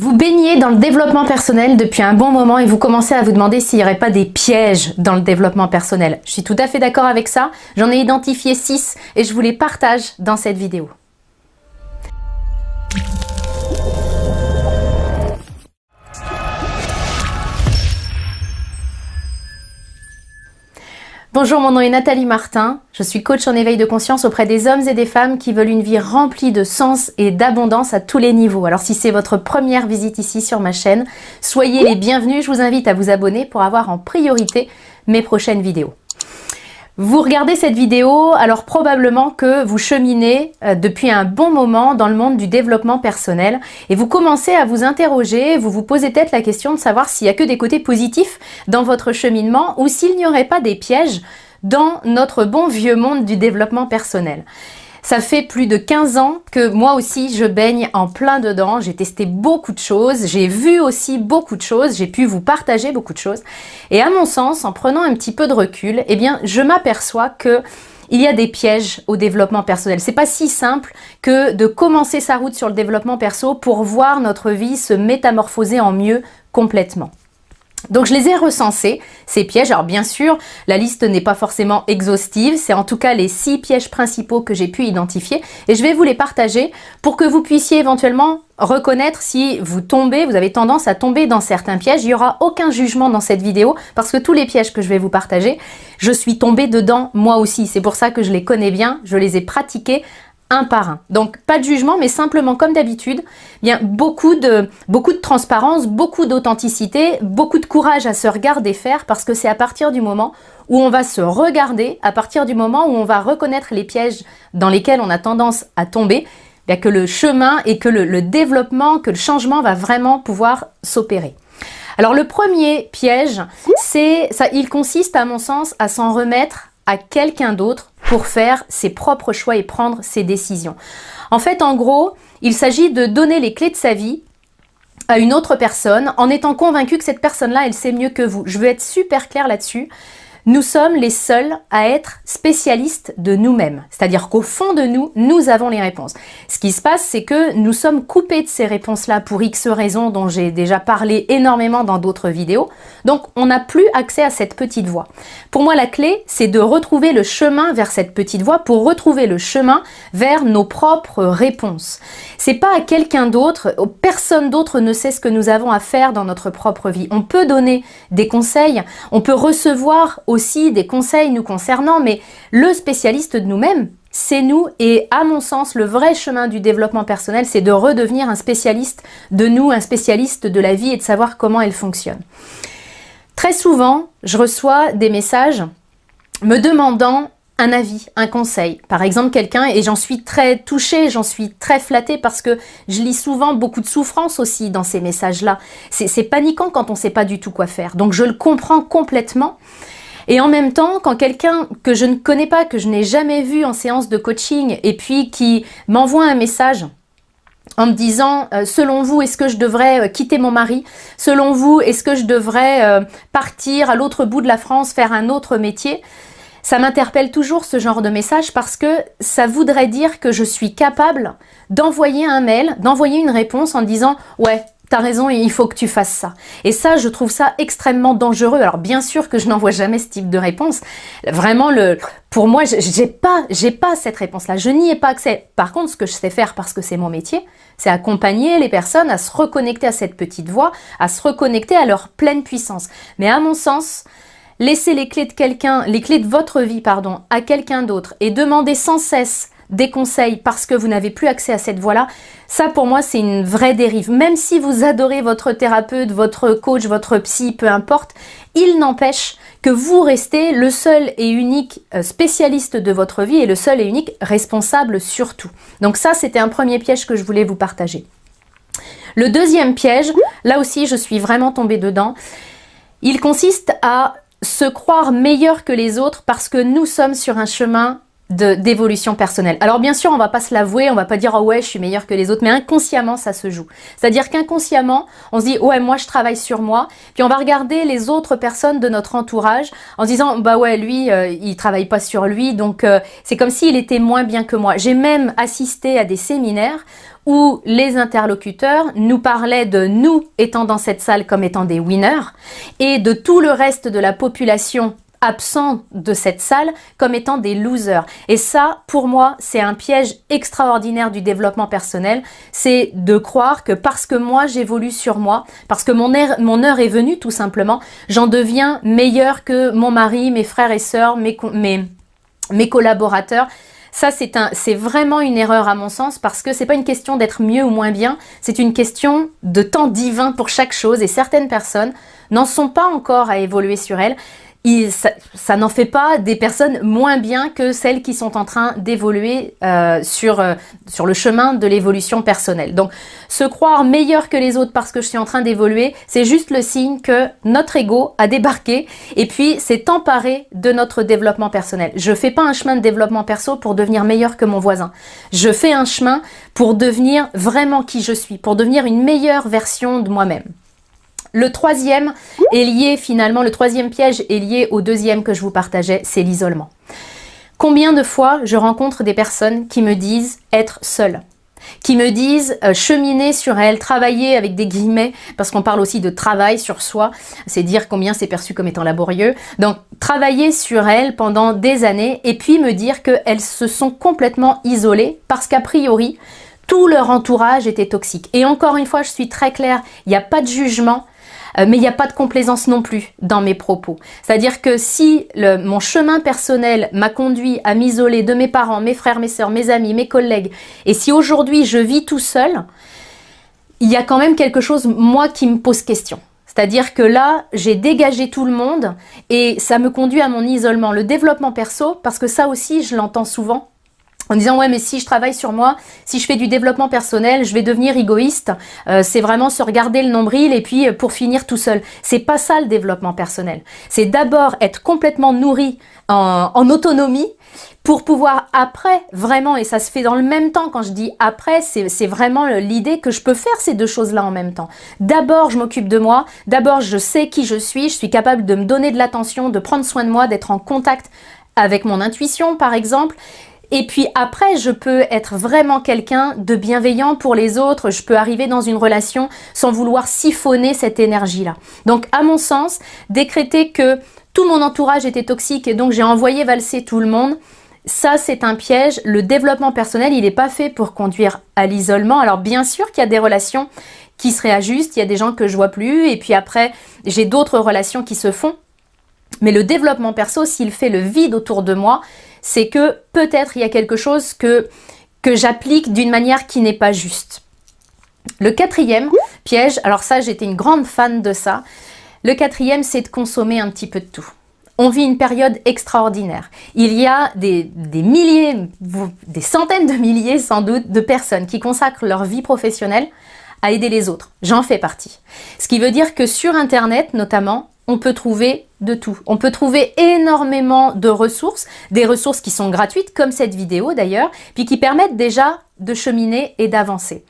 Vous baignez dans le développement personnel depuis un bon moment et vous commencez à vous demander s'il n'y aurait pas des pièges dans le développement personnel. Je suis tout à fait d'accord avec ça. J'en ai identifié 6 et je vous les partage dans cette vidéo. Bonjour, mon nom est Nathalie Martin, je suis coach en éveil de conscience auprès des hommes et des femmes qui veulent une vie remplie de sens et d'abondance à tous les niveaux. Alors si c'est votre première visite ici sur ma chaîne, soyez les bienvenus, je vous invite à vous abonner pour avoir en priorité mes prochaines vidéos. Vous regardez cette vidéo, alors probablement que vous cheminez depuis un bon moment dans le monde du développement personnel et vous commencez à vous interroger, vous vous posez peut-être la question de savoir s'il n'y a que des côtés positifs dans votre cheminement ou s'il n'y aurait pas des pièges dans notre bon vieux monde du développement personnel. Ça fait plus de 15 ans que moi aussi je baigne en plein dedans, j'ai testé beaucoup de choses, j'ai vu aussi beaucoup de choses, j'ai pu vous partager beaucoup de choses. Et à mon sens, en prenant un petit peu de recul, eh bien, je m'aperçois que il y a des pièges au développement personnel. C'est pas si simple que de commencer sa route sur le développement perso pour voir notre vie se métamorphoser en mieux complètement. Donc je les ai recensés, ces pièges. Alors bien sûr, la liste n'est pas forcément exhaustive, c'est en tout cas les 6 pièges principaux que j'ai pu identifier et je vais vous les partager pour que vous puissiez éventuellement reconnaître si vous avez tendance à tomber dans certains pièges. Il n'y aura aucun jugement dans cette vidéo parce que tous les pièges que je vais vous partager, je suis tombée dedans moi aussi. C'est pour ça que je les connais bien, je les ai pratiqués un par un. Donc pas de jugement, mais simplement comme d'habitude, bien beaucoup de transparence, beaucoup d'authenticité, beaucoup de courage à se regarder faire parce que c'est à partir du moment où on va se regarder, à partir du moment où on va reconnaître les pièges dans lesquels on a tendance à tomber, bien que le chemin et que le développement, que le changement va vraiment pouvoir s'opérer. Alors le premier piège, il consiste à mon sens à s'en remettre à quelqu'un d'autre pour faire ses propres choix et prendre ses décisions. En fait, en gros, il s'agit de donner les clés de sa vie à une autre personne en étant convaincu que cette personne-là, elle sait mieux que vous. Je veux être super claire là-dessus. Nous sommes les seuls à être spécialistes de nous-mêmes. C'est-à-dire qu'au fond de nous, nous avons les réponses. Ce qui se passe, c'est que nous sommes coupés de ces réponses-là pour X raisons dont j'ai déjà parlé énormément dans d'autres vidéos. Donc, on n'a plus accès à cette petite voie. Pour moi, la clé, c'est de retrouver le chemin vers cette petite voie pour retrouver le chemin vers nos propres réponses. C'est pas à quelqu'un d'autre, personne d'autre ne sait ce que nous avons à faire dans notre propre vie. On peut donner des conseils, on peut recevoir aussi des conseils nous concernant, mais le spécialiste de nous-mêmes, c'est nous. Et à mon sens, le vrai chemin du développement personnel, c'est de redevenir un spécialiste de nous, un spécialiste de la vie et de savoir comment elle fonctionne. Très souvent, je reçois des messages me demandant un avis, un conseil. Par exemple, quelqu'un, et j'en suis très touchée, j'en suis très flattée parce que je lis souvent beaucoup de souffrance aussi dans ces messages-là. C'est paniquant quand on ne sait pas du tout quoi faire. Donc je le comprends complètement. Et en même temps, quand quelqu'un que je ne connais pas, que je n'ai jamais vu en séance de coaching, et puis qui m'envoie un message en me disant « Selon vous, est-ce que je devrais quitter mon mari ? Selon vous, est-ce que je devrais partir à l'autre bout de la France, faire un autre métier ?» Ça m'interpelle toujours ce genre de message parce que ça voudrait dire que je suis capable d'envoyer un mail, d'envoyer une réponse en disant « Ouais, t'as raison, il faut que tu fasses ça. » Et ça, je trouve ça extrêmement dangereux. Alors bien sûr que je n'envoie jamais ce type de réponse. Vraiment, pour moi, j'ai pas cette réponse-là. Je n'y ai pas accès. Par contre, ce que je sais faire parce que c'est mon métier, c'est accompagner les personnes à se reconnecter à cette petite voix, à se reconnecter à leur pleine puissance. Mais à mon sens, laisser les clés de votre vie, à quelqu'un d'autre et demander sans cesse des conseils parce que vous n'avez plus accès à cette voie-là, ça pour moi c'est une vraie dérive. Même si vous adorez votre thérapeute, votre coach, votre psy, peu importe, il n'empêche que vous restez le seul et unique spécialiste de votre vie et le seul et unique responsable surtout. Donc ça, c'était un premier piège que je voulais vous partager. Le deuxième piège, là aussi je suis vraiment tombée dedans, il consiste à se croire meilleur que les autres parce que nous sommes sur un chemin d'évolution personnelle. Alors bien sûr, on va pas se l'avouer, on va pas dire oh ouais, je suis meilleure que les autres, mais inconsciemment ça se joue. C'est-à-dire qu'inconsciemment, on se dit ouais, moi je travaille sur moi, puis on va regarder les autres personnes de notre entourage en se disant bah ouais, lui il travaille pas sur lui, donc c'est comme s'il était moins bien que moi. J'ai même assisté à des séminaires où les interlocuteurs nous parlaient de nous étant dans cette salle comme étant des winners et de tout le reste de la population absent de cette salle comme étant des losers. Et ça, pour moi, c'est un piège extraordinaire du développement personnel. C'est de croire que parce que moi, j'évolue sur moi, parce que mon heure est venue tout simplement, j'en deviens meilleur que mon mari, mes frères et sœurs, mes collaborateurs. Ça, c'est vraiment une erreur à mon sens parce que c'est pas une question d'être mieux ou moins bien, c'est une question de temps divin pour chaque chose et certaines personnes n'en sont pas encore à évoluer sur elles. Ça n'en fait pas des personnes moins bien que celles qui sont en train d'évoluer sur le chemin de l'évolution personnelle. Donc, se croire meilleur que les autres parce que je suis en train d'évoluer, c'est juste le signe que notre ego a débarqué et puis s'est emparé de notre développement personnel. Je fais pas un chemin de développement perso pour devenir meilleur que mon voisin. Je fais un chemin pour devenir vraiment qui je suis, pour devenir une meilleure version de moi-même. Le troisième piège est lié au deuxième que je vous partageais, c'est l'isolement. Combien de fois je rencontre des personnes qui me disent être seules, qui me disent cheminer sur elles, travailler avec des guillemets, parce qu'on parle aussi de travail sur soi, c'est dire combien c'est perçu comme étant laborieux. Donc, travailler sur elles pendant des années et puis me dire qu'elles se sont complètement isolées parce qu'a priori, tout leur entourage était toxique. Et encore une fois, je suis très claire, il n'y a pas de jugement, mais il n'y a pas de complaisance non plus dans mes propos. C'est-à-dire que si mon chemin personnel m'a conduit à m'isoler de mes parents, mes frères, mes sœurs, mes amis, mes collègues, et si aujourd'hui je vis tout seul, il y a quand même quelque chose, moi, qui me pose question. C'est-à-dire que là, j'ai dégagé tout le monde et ça me conduit à mon isolement. Le développement perso, parce que ça aussi, je l'entends souvent, en disant ouais mais si je travaille sur moi, si je fais du développement personnel, je vais devenir égoïste. C'est vraiment se regarder le nombril et puis pour finir tout seul. C'est pas ça le développement personnel. C'est d'abord être complètement nourri en autonomie pour pouvoir après vraiment, et ça se fait dans le même temps. Quand je dis après, c'est vraiment l'idée que je peux faire ces deux choses-là en même temps. D'abord je m'occupe de moi, d'abord je sais qui je suis capable de me donner de l'attention, de prendre soin de moi, d'être en contact avec mon intuition par exemple. Et puis après, je peux être vraiment quelqu'un de bienveillant pour les autres. Je peux arriver dans une relation sans vouloir siphonner cette énergie-là. Donc, à mon sens, décréter que tout mon entourage était toxique et donc j'ai envoyé valser tout le monde, ça, c'est un piège. Le développement personnel, il n'est pas fait pour conduire à l'isolement. Alors, bien sûr qu'il y a des relations qui se réajustent. Il y a des gens que je vois plus. Et puis après, j'ai d'autres relations qui se font. Mais le développement perso, s'il fait le vide autour de moi, c'est que peut-être il y a quelque chose que j'applique d'une manière qui n'est pas juste. Le quatrième piège, alors ça j'étais une grande fan de ça, le quatrième c'est de consommer un petit peu de tout. On vit une période extraordinaire. Il y a des milliers, des centaines de milliers sans doute de personnes qui consacrent leur vie professionnelle à aider les autres. J'en fais partie. Ce qui veut dire que sur Internet notamment, on peut trouver de tout. On peut trouver énormément de ressources, des ressources qui sont gratuites, comme cette vidéo d'ailleurs, puis qui permettent déjà de cheminer et d'avancer.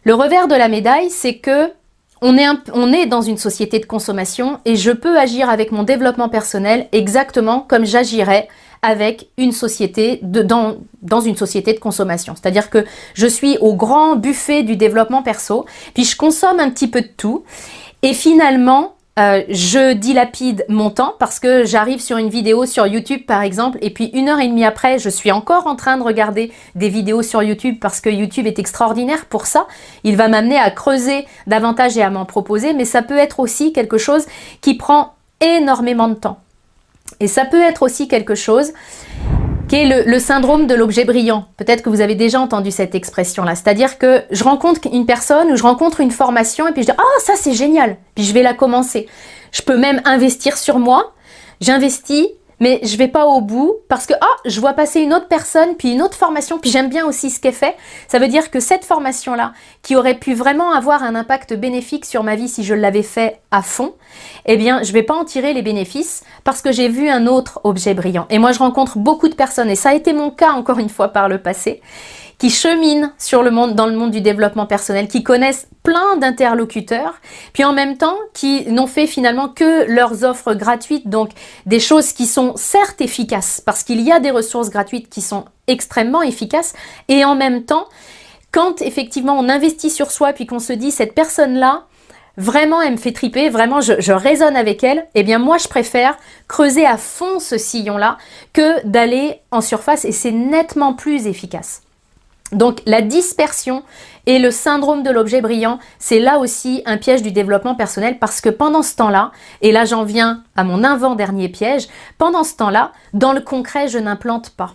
Le revers de la médaille, c'est que on est dans une société de consommation et je peux agir avec mon développement personnel exactement comme j'agirais avec une société dans une société de consommation. C'est-à-dire que je suis au grand buffet du développement perso, puis je consomme un petit peu de tout et finalement, je dilapide mon temps parce que j'arrive sur une vidéo sur YouTube par exemple et puis 1h30 après je suis encore en train de regarder des vidéos sur YouTube parce que YouTube est extraordinaire pour ça. Il va m'amener à creuser davantage et à m'en proposer, mais ça peut être aussi quelque chose qui prend énormément de temps. Et ça peut être aussi quelque chose qui est le syndrome de l'objet brillant. Peut-être que vous avez déjà entendu cette expression-là. C'est-à-dire que je rencontre une personne ou je rencontre une formation et puis je dis « Ah, ça c'est génial !» Puis je vais la commencer. Je peux même investir sur moi. J'investis, mais je vais pas au bout parce que je vois passer une autre personne, puis une autre formation, puis j'aime bien aussi ce qu'elle fait. Ça veut dire que cette formation-là, qui aurait pu vraiment avoir un impact bénéfique sur ma vie si je l'avais fait à fond, eh bien, je vais pas en tirer les bénéfices parce que j'ai vu un autre objet brillant. Et moi, je rencontre beaucoup de personnes, et ça a été mon cas encore une fois par le passé, qui cheminent dans le monde du développement personnel, qui connaissent plein d'interlocuteurs, puis en même temps qui n'ont fait finalement que leurs offres gratuites, donc des choses qui sont certes efficaces, parce qu'il y a des ressources gratuites qui sont extrêmement efficaces, et en même temps, quand effectivement on investit sur soi, puis qu'on se dit cette personne-là, vraiment elle me fait triper, vraiment je résonne avec elle, eh bien moi je préfère creuser à fond ce sillon-là que d'aller en surface, et c'est nettement plus efficace. Donc la dispersion et le syndrome de l'objet brillant, c'est là aussi un piège du développement personnel, parce que pendant ce temps-là, et là j'en viens à mon avant-dernier piège, pendant ce temps-là, dans le concret, je n'implante pas.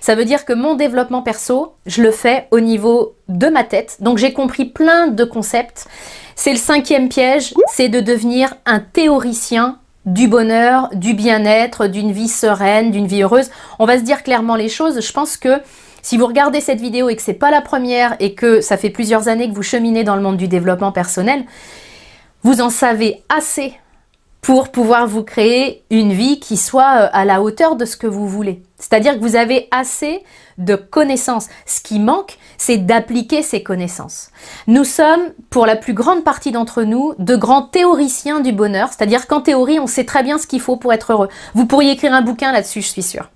Ça veut dire que mon développement perso, je le fais au niveau de ma tête, donc j'ai compris plein de concepts. C'est le 5e piège, c'est de devenir un théoricien du bonheur, du bien-être, d'une vie sereine, d'une vie heureuse. On va se dire clairement les choses. Je pense que si vous regardez cette vidéo et que c'est pas la première et que ça fait plusieurs années que vous cheminez dans le monde du développement personnel, vous en savez assez pour pouvoir vous créer une vie qui soit à la hauteur de ce que vous voulez. C'est-à-dire que vous avez assez de connaissances. Ce qui manque, c'est d'appliquer ces connaissances. Nous sommes, pour la plus grande partie d'entre nous, de grands théoriciens du bonheur. C'est-à-dire qu'en théorie, on sait très bien ce qu'il faut pour être heureux. Vous pourriez écrire un bouquin là-dessus, je suis sûre.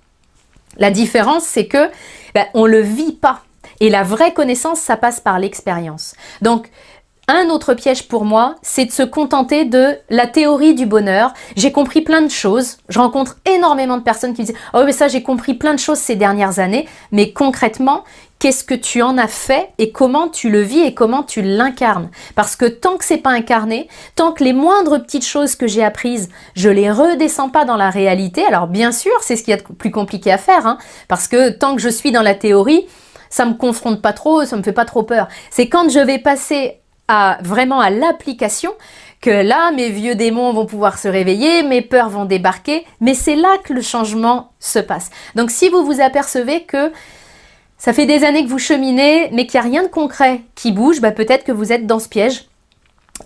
La différence, c'est que on le vit pas. Et la vraie connaissance, ça passe par l'expérience. Donc, un autre piège pour moi, c'est de se contenter de la théorie du bonheur. J'ai compris plein de choses. Je rencontre énormément de personnes qui me disent « Oh, mais ça, j'ai compris plein de choses ces dernières années. » Mais concrètement, qu'est-ce que tu en as fait et comment tu le vis et comment tu l'incarnes? Parce que tant que c'est pas incarné, tant que les moindres petites choses que j'ai apprises, je les redescends pas dans la réalité. Alors bien sûr, c'est ce qu'il y a de plus compliqué à faire, hein, parce que tant que je suis dans la théorie, ça me confronte pas trop, ça me fait pas trop peur. C'est quand je vais passer vraiment à l'application que là, mes vieux démons vont pouvoir se réveiller, mes peurs vont débarquer, mais c'est là que le changement se passe. Donc si vous vous apercevez que ça fait des années que vous cheminez, mais qu'il n'y a rien de concret qui bouge, peut-être que vous êtes dans ce piège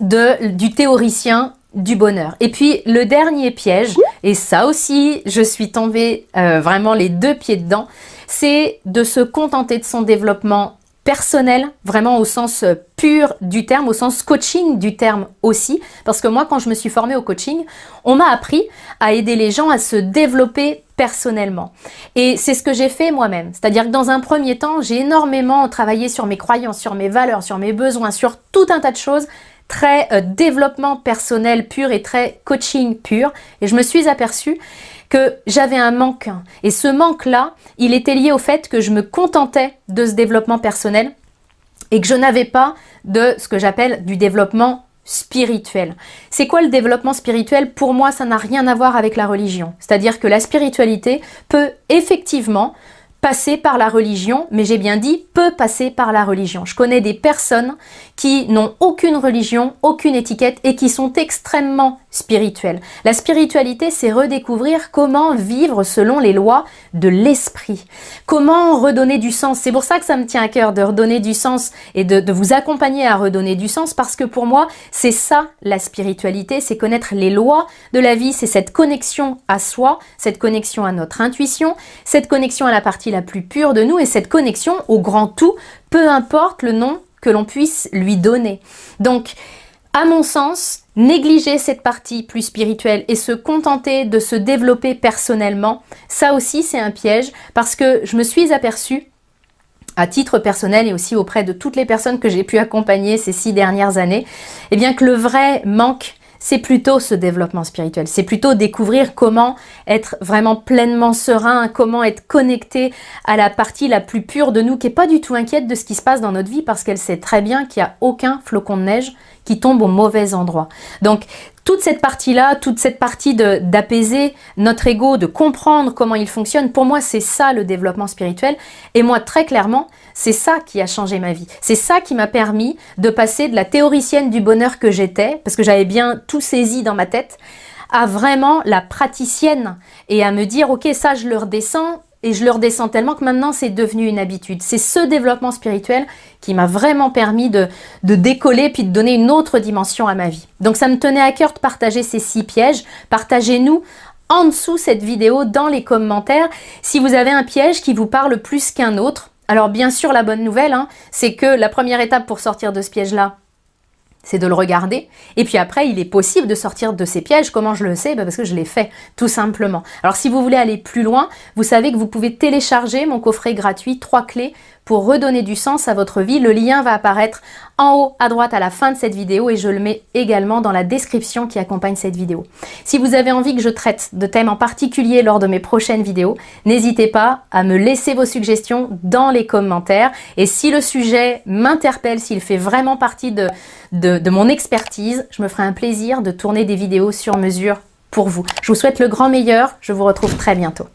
du théoricien du bonheur. Et puis le dernier piège, et ça aussi, je suis tombée vraiment les 2 pieds dedans, c'est de se contenter de son développement personnel, vraiment au sens pur du terme, au sens coaching du terme aussi, parce que moi, quand je me suis formée au coaching, on m'a appris à aider les gens à se développer personnellement. Et c'est ce que j'ai fait moi-même. C'est-à-dire que dans un premier temps, j'ai énormément travaillé sur mes croyances, sur mes valeurs, sur mes besoins, sur tout un tas de choses, très développement personnel pur et très coaching pur. Et je me suis aperçue que j'avais un manque. Et ce manque-là, il était lié au fait que je me contentais de ce développement personnel et que je n'avais pas de ce que j'appelle du développement spirituel. C'est quoi le développement spirituel? Pour moi, ça n'a rien à voir avec la religion. C'est-à-dire que la spiritualité peut effectivement passer par la religion, mais j'ai bien dit peut passer par la religion. Je connais des personnes qui n'ont aucune religion, aucune étiquette et qui sont extrêmement spirituelles. La spiritualité, c'est redécouvrir comment vivre selon les lois de l'esprit. Comment redonner du sens. C'est pour ça que ça me tient à cœur de redonner du sens et de vous accompagner à redonner du sens, parce que pour moi, c'est ça la spiritualité, c'est connaître les lois de la vie, c'est cette connexion à soi, cette connexion à notre intuition, cette connexion à la partie la plus pure de nous et cette connexion au grand tout, peu importe le nom que l'on puisse lui donner. Donc, à mon sens, négliger cette partie plus spirituelle et se contenter de se développer personnellement, ça aussi c'est un piège, parce que je me suis aperçue, à titre personnel et aussi auprès de toutes les personnes que j'ai pu accompagner ces 6 dernières années, eh bien que le vrai manque, c'est plutôt ce développement spirituel. C'est plutôt découvrir comment être vraiment pleinement serein, comment être connecté à la partie la plus pure de nous, qui n'est pas du tout inquiète de ce qui se passe dans notre vie, parce qu'elle sait très bien qu'il n'y a aucun flocon de neige qui tombe au mauvais endroit. Donc, toute cette partie-là, toute cette partie d'apaiser notre ego, de comprendre comment il fonctionne, pour moi, c'est ça le développement spirituel. Et moi, très clairement, c'est ça qui a changé ma vie. C'est ça qui m'a permis de passer de la théoricienne du bonheur que j'étais, parce que j'avais bien tout saisi dans ma tête, à vraiment la praticienne et à me dire, ok, ça je le redescends, et je le redescends tellement que maintenant c'est devenu une habitude. C'est ce développement spirituel qui m'a vraiment permis de décoller puis de donner une autre dimension à ma vie. Donc ça me tenait à cœur de partager ces 6 pièges. Partagez-nous en dessous cette vidéo dans les commentaires si vous avez un piège qui vous parle plus qu'un autre. Alors bien sûr, la bonne nouvelle, c'est que la première étape pour sortir de ce piège-là, c'est de le regarder. Et puis après, il est possible de sortir de ces pièges. Comment je le sais? Parce que je l'ai fait, tout simplement. Alors si vous voulez aller plus loin, vous savez que vous pouvez télécharger mon coffret gratuit 3 clés pour redonner du sens à votre vie. Le lien va apparaître en haut à droite à la fin de cette vidéo et je le mets également dans la description qui accompagne cette vidéo. Si vous avez envie que je traite de thèmes en particulier lors de mes prochaines vidéos, n'hésitez pas à me laisser vos suggestions dans les commentaires. Et si le sujet m'interpelle, s'il fait vraiment partie de mon expertise, je me ferai un plaisir de tourner des vidéos sur mesure pour vous. Je vous souhaite le grand meilleur. Je vous retrouve très bientôt.